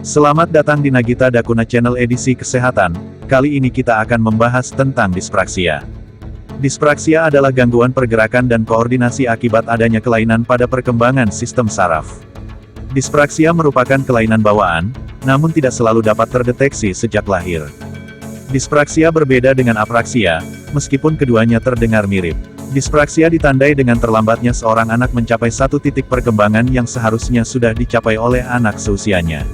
Selamat datang di Nagita Dakuna Channel edisi kesehatan. Kali ini kita akan membahas tentang dispraksia. Dispraksia adalah gangguan pergerakan dan koordinasi akibat adanya kelainan pada perkembangan sistem saraf. Dispraksia merupakan kelainan bawaan, namun tidak selalu dapat terdeteksi sejak lahir. Dispraksia berbeda dengan apraksia, meskipun keduanya terdengar mirip. Dispraksia ditandai dengan terlambatnya seorang anak mencapai satu titik perkembangan yang seharusnya sudah dicapai oleh anak seusianya.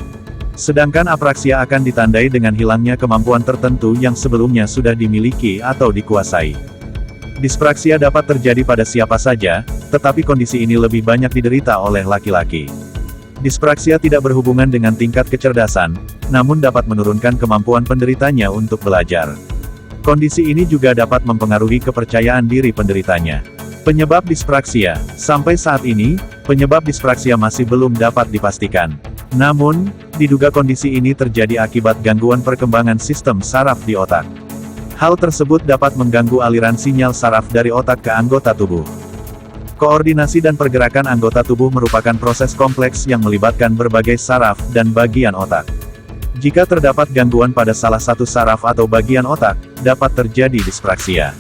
Sedangkan apraksia akan ditandai dengan hilangnya kemampuan tertentu yang sebelumnya sudah dimiliki atau dikuasai. Dispraksia dapat terjadi pada siapa saja, tetapi kondisi ini lebih banyak diderita oleh laki-laki. Dispraksia tidak berhubungan dengan tingkat kecerdasan, namun dapat menurunkan kemampuan penderitanya untuk belajar. Kondisi ini juga dapat mempengaruhi kepercayaan diri penderitanya. Penyebab dispraksia. Sampai saat ini, penyebab dispraksia masih belum dapat dipastikan. Namun, diduga kondisi ini terjadi akibat gangguan perkembangan sistem saraf di otak. Hal tersebut dapat mengganggu aliran sinyal saraf dari otak ke anggota tubuh. Koordinasi dan pergerakan anggota tubuh merupakan proses kompleks yang melibatkan berbagai saraf dan bagian otak. Jika terdapat gangguan pada salah satu saraf atau bagian otak, dapat terjadi dispraksia.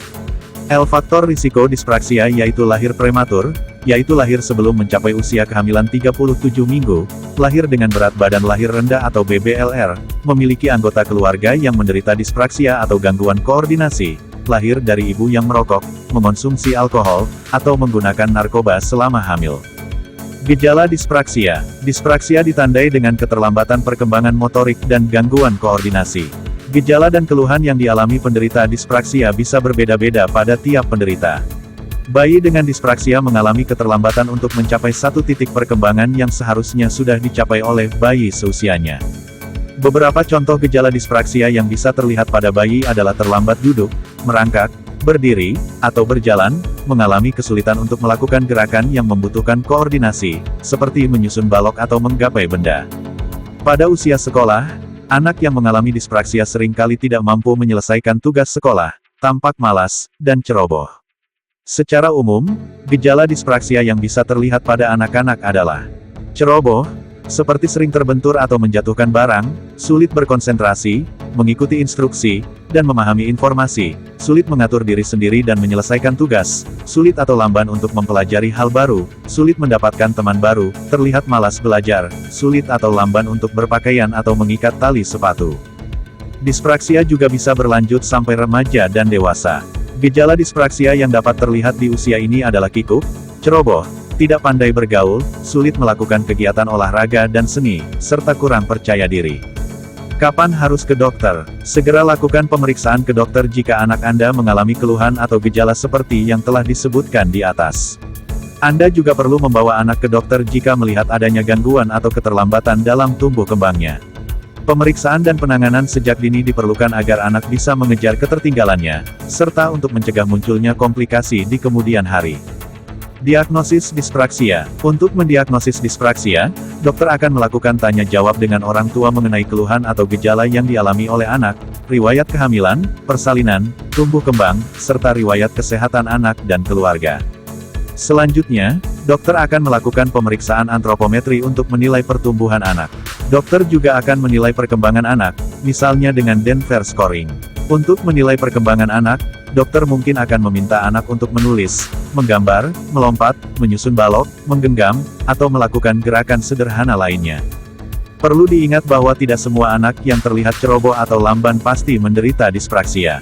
Faktor risiko dispraksia yaitu lahir prematur, yaitu lahir sebelum mencapai usia kehamilan 37 minggu, lahir dengan berat badan lahir rendah atau BBLR, memiliki anggota keluarga yang menderita dispraksia atau gangguan koordinasi, lahir dari ibu yang merokok, mengonsumsi alkohol, atau menggunakan narkoba selama hamil. Gejala dispraksia. Dispraksia ditandai dengan keterlambatan perkembangan motorik dan gangguan koordinasi. Gejala dan keluhan yang dialami penderita dispraksia bisa berbeda-beda pada tiap penderita. Bayi dengan dispraksia mengalami keterlambatan untuk mencapai satu titik perkembangan yang seharusnya sudah dicapai oleh bayi seusianya. Beberapa contoh gejala dispraksia yang bisa terlihat pada bayi adalah terlambat duduk, merangkak, berdiri, atau berjalan, mengalami kesulitan untuk melakukan gerakan yang membutuhkan koordinasi, seperti menyusun balok atau menggapai benda. Pada usia sekolah, anak yang mengalami dispraksia seringkali tidak mampu menyelesaikan tugas sekolah, tampak malas, dan ceroboh. Secara umum, gejala dispraksia yang bisa terlihat pada anak-anak adalah ceroboh, seperti sering terbentur atau menjatuhkan barang, sulit berkonsentrasi, mengikuti instruksi, dan memahami informasi, sulit mengatur diri sendiri dan menyelesaikan tugas, sulit atau lamban untuk mempelajari hal baru, sulit mendapatkan teman baru, terlihat malas belajar, sulit atau lamban untuk berpakaian atau mengikat tali sepatu. Dispraksia juga bisa berlanjut sampai remaja dan dewasa. Gejala dispraksia yang dapat terlihat di usia ini adalah kikuk, ceroboh, tidak pandai bergaul, sulit melakukan kegiatan olahraga dan seni, serta kurang percaya diri. Kapan harus ke dokter? Segera lakukan pemeriksaan ke dokter jika anak Anda mengalami keluhan atau gejala seperti yang telah disebutkan di atas. Anda juga perlu membawa anak ke dokter jika melihat adanya gangguan atau keterlambatan dalam tumbuh kembangnya. Pemeriksaan dan penanganan sejak dini diperlukan agar anak bisa mengejar ketertinggalannya, serta untuk mencegah munculnya komplikasi di kemudian hari. Diagnosis dispraksia. Untuk mendiagnosis dispraksia, dokter akan melakukan tanya jawab dengan orang tua mengenai keluhan atau gejala yang dialami oleh anak, riwayat kehamilan, persalinan, tumbuh kembang, serta riwayat kesehatan anak dan keluarga. Selanjutnya, dokter akan melakukan pemeriksaan antropometri untuk menilai pertumbuhan anak. Dokter juga akan menilai perkembangan anak, misalnya dengan Denver Scoring. Untuk menilai perkembangan anak, dokter mungkin akan meminta anak untuk menulis, menggambar, melompat, menyusun balok, menggenggam, atau melakukan gerakan sederhana lainnya. Perlu diingat bahwa tidak semua anak yang terlihat ceroboh atau lamban pasti menderita dispraksia.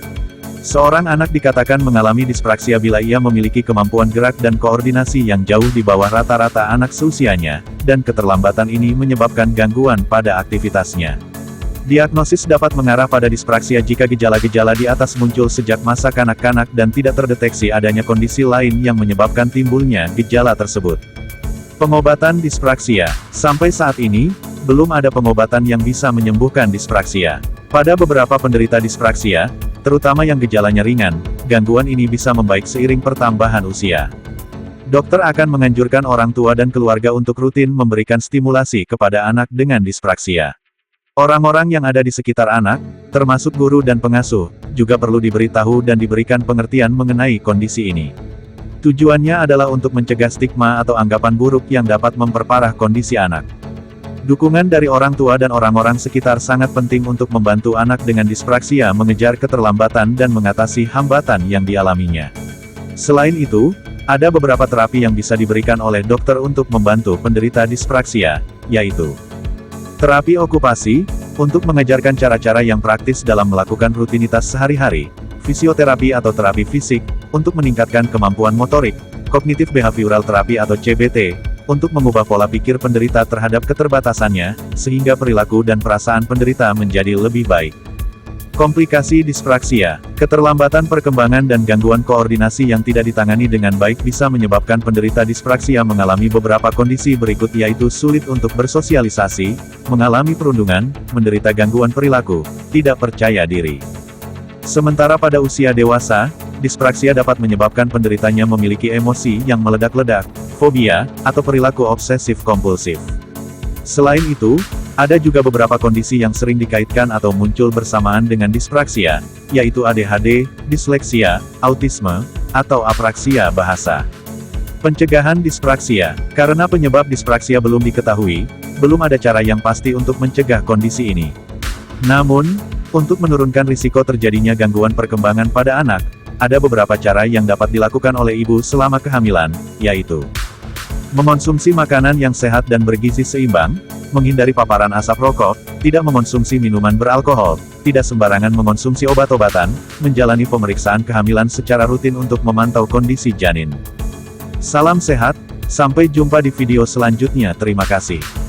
Seorang anak dikatakan mengalami dispraksia bila ia memiliki kemampuan gerak dan koordinasi yang jauh di bawah rata-rata anak seusianya, dan keterlambatan ini menyebabkan gangguan pada aktivitasnya. Diagnosis dapat mengarah pada dispraksia jika gejala-gejala di atas muncul sejak masa kanak-kanak dan tidak terdeteksi adanya kondisi lain yang menyebabkan timbulnya gejala tersebut. Pengobatan dispraksia. Sampai saat ini, belum ada pengobatan yang bisa menyembuhkan dispraksia. Pada beberapa penderita dispraksia, terutama yang gejalanya ringan, gangguan ini bisa membaik seiring pertambahan usia. Dokter akan menganjurkan orang tua dan keluarga untuk rutin memberikan stimulasi kepada anak dengan dispraksia. Orang-orang yang ada di sekitar anak, termasuk guru dan pengasuh, juga perlu diberitahu dan diberikan pengertian mengenai kondisi ini. Tujuannya adalah untuk mencegah stigma atau anggapan buruk yang dapat memperparah kondisi anak. Dukungan dari orang tua dan orang-orang sekitar sangat penting untuk membantu anak dengan dispraksia mengejar keterlambatan dan mengatasi hambatan yang dialaminya. Selain itu, ada beberapa terapi yang bisa diberikan oleh dokter untuk membantu penderita dispraksia, yaitu terapi okupasi, untuk mengajarkan cara-cara yang praktis dalam melakukan rutinitas sehari-hari, fisioterapi atau terapi fisik, untuk meningkatkan kemampuan motorik, kognitif behavioral terapi atau CBT, untuk mengubah pola pikir penderita terhadap keterbatasannya, sehingga perilaku dan perasaan penderita menjadi lebih baik. Komplikasi dispraksia, keterlambatan perkembangan dan gangguan koordinasi yang tidak ditangani dengan baik bisa menyebabkan penderita dispraksia mengalami beberapa kondisi berikut yaitu sulit untuk bersosialisasi, mengalami perundungan, menderita gangguan perilaku, tidak percaya diri. Sementara pada usia dewasa, dispraksia dapat menyebabkan penderitanya memiliki emosi yang meledak-ledak, fobia, atau perilaku obsesif-kompulsif. Selain itu, ada juga beberapa kondisi yang sering dikaitkan atau muncul bersamaan dengan dispraksia, yaitu ADHD, disleksia, autisme, atau apraksia bahasa. Pencegahan dispraksia, karena penyebab dispraksia belum diketahui, belum ada cara yang pasti untuk mencegah kondisi ini. Namun, untuk menurunkan risiko terjadinya gangguan perkembangan pada anak, ada beberapa cara yang dapat dilakukan oleh ibu selama kehamilan, yaitu mengonsumsi makanan yang sehat dan bergizi seimbang, menghindari paparan asap rokok, tidak mengonsumsi minuman beralkohol, tidak sembarangan mengonsumsi obat-obatan, menjalani pemeriksaan kehamilan secara rutin untuk memantau kondisi janin. Salam sehat, sampai jumpa di video selanjutnya. Terima kasih.